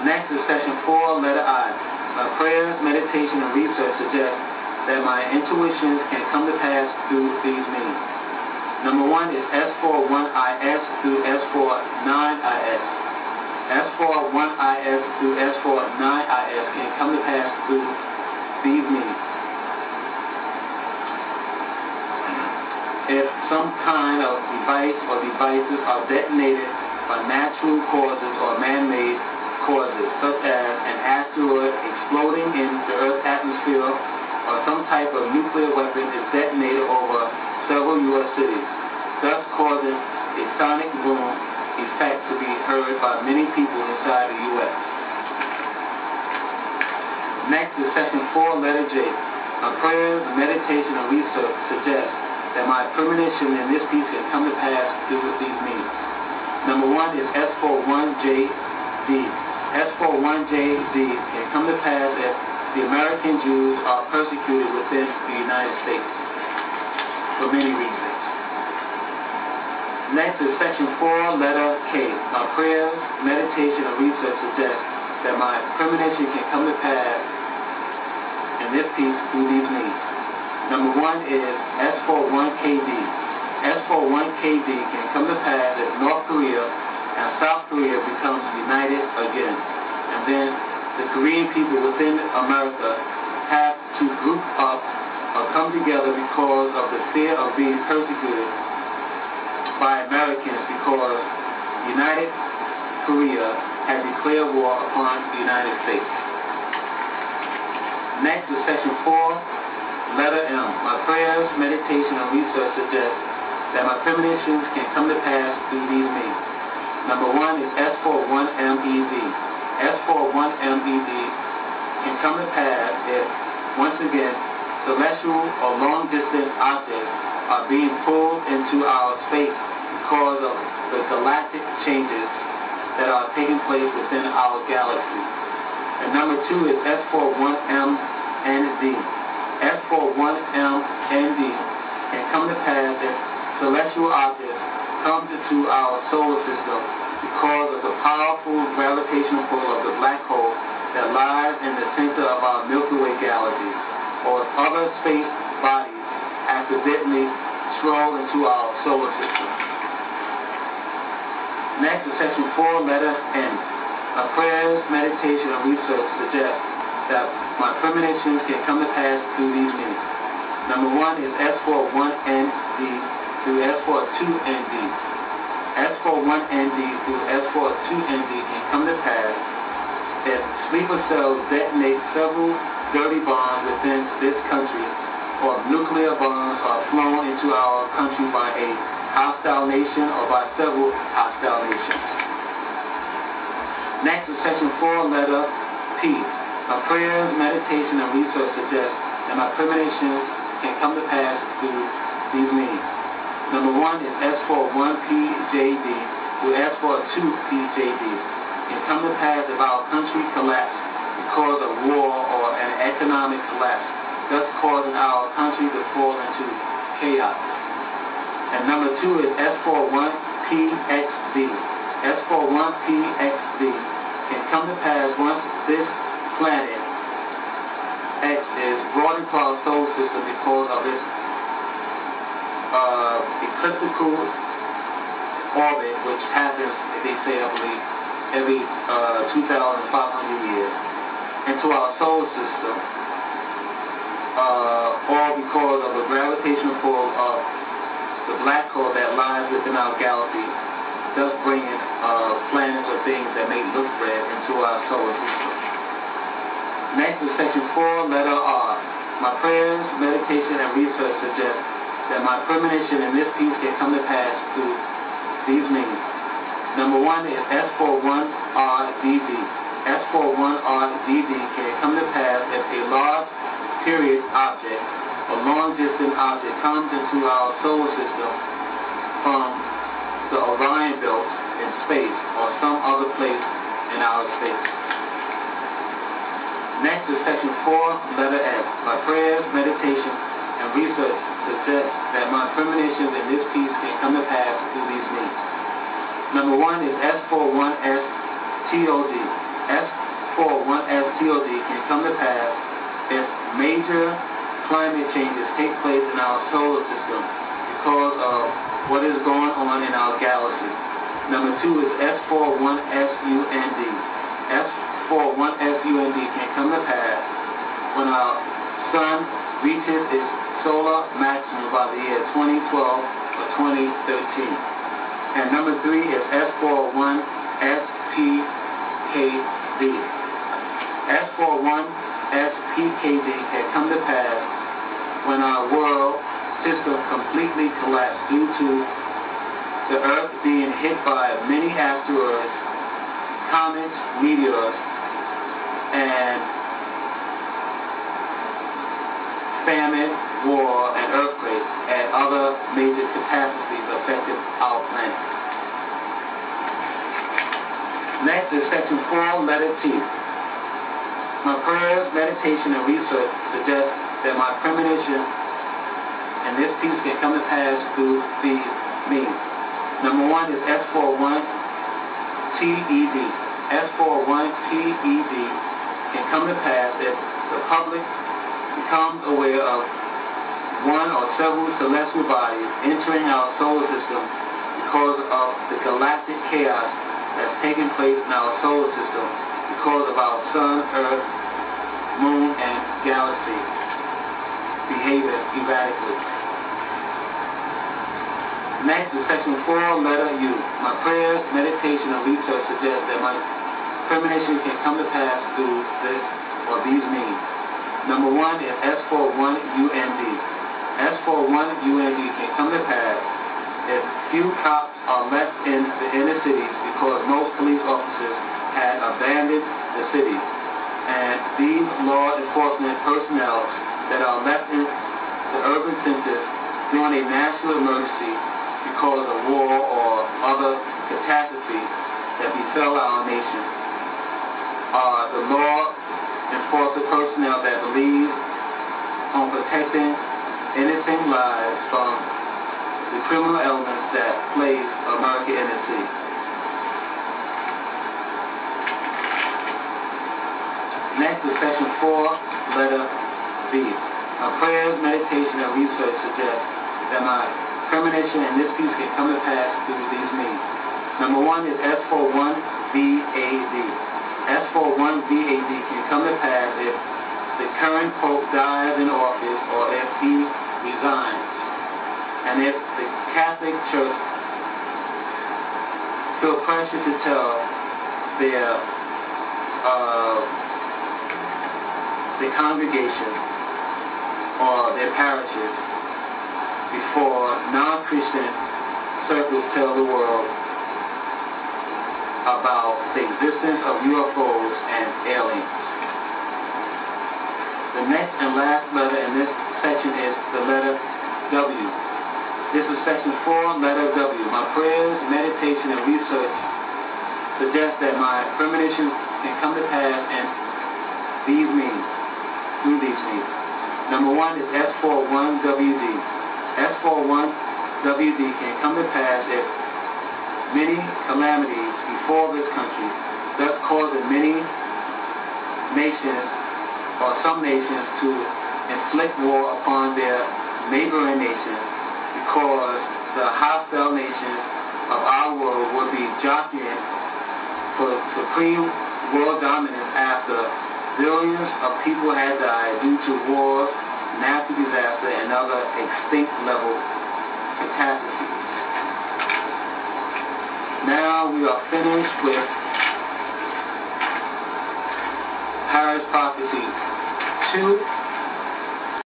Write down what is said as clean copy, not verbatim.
Next is section 4, letter I. My prayers, meditation, and research suggest that my intuitions can come to pass through these means. Number 1 is S41IS through S49IS. S41IS through S49IS can come to pass through these means. If some kind of device or devices are detonated by natural causes or man-made causes, such as an asteroid exploding in the Earth's atmosphere, or some type of nuclear weapon is detonated over several U.S. cities, thus causing a sonic boom effect to be heard by many people inside the U.S. Next is section 4, letter J. My prayers, meditation, and research suggest that my premonition in this piece can come to pass through these means. Number 1 is S41JD. S41JD can come to pass if the American Jews are persecuted within the United States for many reasons. Next is section 4, letter K. My prayers, meditation, and research suggest that my premonition can come to pass in this piece through these means. Number 1 is S41KD. S41KD can come to pass if North Korea and South Korea becomes united again. And then the Korean people within America have to group up or come together because of the fear of being persecuted by Americans, because United Korea has declared war upon the United States. Next is section 4, letter M. My prayers, meditation, and research suggest that my premonitions can come to pass through these means. Number 1 is S41MED. S41MED can come to pass if, once again, celestial or long-distance objects are being pulled into our space because of the galactic changes that are taking place within our galaxy. And number 2 is S41MND. S41MND can come to pass if celestial objects come into our solar system because of the powerful gravitational pull of the black hole that lies in the center of our Milky Way galaxy, or if other space bodies accidentally stroll into our solar system. Next is section 4, letter N. My prayers, meditation, and research suggest that my premonitions can come to pass through these means. Number 1 is S41ND through S42ND. S41ND through S42ND can come to pass if sleeper cells detonate several dirty bombs within this country, or nuclear bombs are flown into our country by a hostile nation or by several hostile nations. Next is section 4, letter P. My prayers, meditation, and research suggest that my premonitions can come to pass through these means. Number 1 is S41PJD through S42PJD. Can come to pass if our country collapses because of war or an economic collapse, thus causing our country to fall into chaos. And number 2 is S41PXD. S41PXD can come to pass once this planet X is brought into our solar system because of this ecliptical orbit, which happens, they say, I believe, every 2,500 years, into our solar system, all because of the gravitational pull of the black hole that lies within our galaxy, thus bringing planets or things that may look red into our solar system. Next is section 4, letter R. My prayers, meditation, and research suggest that my premonition in this piece can come to pass through these means. Number 1 is S41RDD. S41RDD can come to pass if a large period object, a long-distance object, comes into our solar system from the Orion belt in space or some other place in our space. Next is section 4, letter S. My prayers, meditation, and research suggest that my premonitions in this piece can come to pass through these means. Number 1 is S41STOD. S41STOD can come to pass if major climate changes take place in our solar system because of what is going on in our galaxy. Number 2 is S41SUND. S41SUND can come to pass when our sun reaches its solar maximum by the year 2012 or 2013. And number 3 is S41SPKD. S41SPKD can come to pass when our world system completely collapsed due to the Earth being hit by many asteroids, comets, meteors, and famine, war, and earthquake, and other major catastrophes affecting our planet. Next is section 4, letter T. My prayers, meditation, and research suggest that my premonition and this piece can come to pass through these means. Number 1 is S41TED. S41TED can come to pass if the public becomes aware of one or several celestial bodies entering our solar system because of the galactic chaos that's taking place in our solar system because of our sun, earth, moon, and galaxy behaving erratically. Next is section 4, letter U. My prayers, meditation, and research suggest that my premonition can come to pass through this or these means. Number 1 is S41UND. S41UND can come to pass if few cops are left in the inner cities because most police officers had abandoned the cities. And these law enforcement personnel that are left in the urban centers during a national emergency because of war or other catastrophes that befell our nation are the law enforcement personnel that believes on protecting innocent lives from the criminal elements that plagues America in the sea. Next is section 4, letter B. My prayers, meditation, and research suggest that my premonition and this piece can come to pass through these means. Number 1 is S41VAD. S41VAD can come to pass if the current Pope dies in office or if he resigns. And if the Catholic Church feel pressure to tell their congregation or their parishes before non-Christian circles tell the world about the existence of UFOs and aliens. The next and last letter in this section is the letter W. This is section 4, letter W. My prayers, meditation, and research suggest that my premonition can come to pass in these means, through these means. Number 1 is S41WD. S41WD can come to pass if many calamities befall this country, thus causing many nations or some nations to inflict war upon their neighboring nations because the hostile nations of our world would be jockeying for supreme world dominance after billions of people had died due to wars, natural disaster, and other extinct level catastrophes. Now we are finished with Harris Prophecy 2.